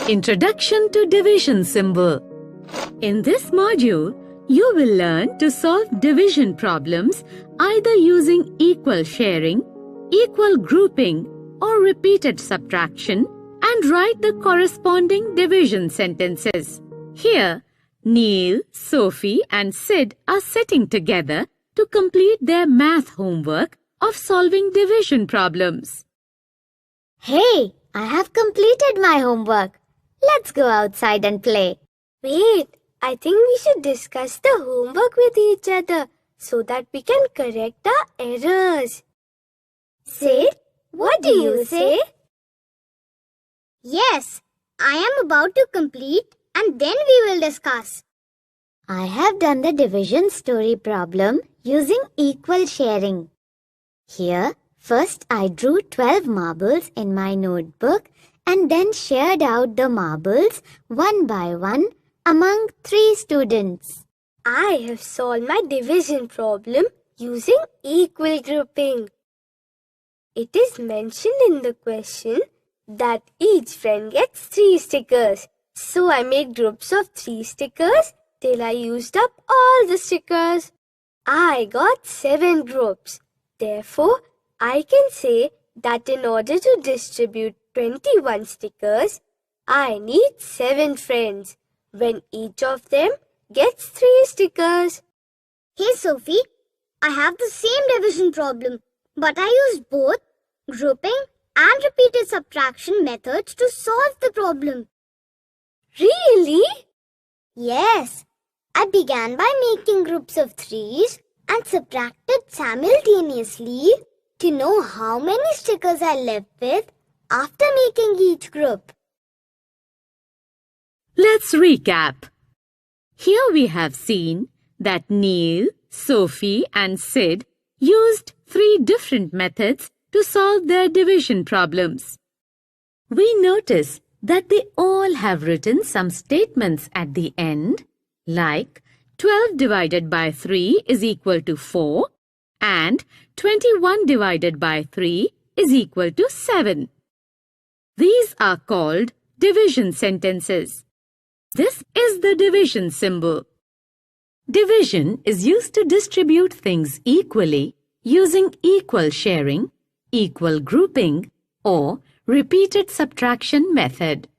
Introduction to Division Symbol. In this module, you will learn to solve division problems either using equal sharing, equal grouping, or repeated subtraction and write the corresponding division sentences. Here, Neil, Sophie, and Sid are sitting together to complete their math homework of solving division problems. Hey, I have completed my homework. Let's go outside and play. Wait, I think we should discuss the homework with each other so that we can correct our errors. Sid, what do you say? Yes, I am about to complete and then we will discuss. I have done the division story problem using equal sharing. Here, first I drew 12 marbles in my notebook and then shared out the marbles one by one among 3 students. I have solved my division problem using equal grouping. It is mentioned in the question that each friend gets 3 stickers. So I made groups of 3 stickers till I used up all the stickers. I got 7 groups. Therefore, I can say that in order to distribute 21 stickers, I need 7 friends, when each of them gets 3 stickers. Hey Sophie, I have the same division problem, but I used both grouping and repeated subtraction methods to solve the problem. Really? Yes, I began by making groups of 3s and subtracted simultaneously to know how many stickers I left with after making each group. Let's recap. Here we have seen that Neil, Sophie, and Sid used 3 different methods to solve their division problems. We notice that they all have written some statements at the end, like 12 divided by 3 is equal to 4 and 21 divided by 3 is equal to 7. These are called division sentences. This is the division symbol. Division is used to distribute things equally using equal sharing, equal grouping, or repeated subtraction method.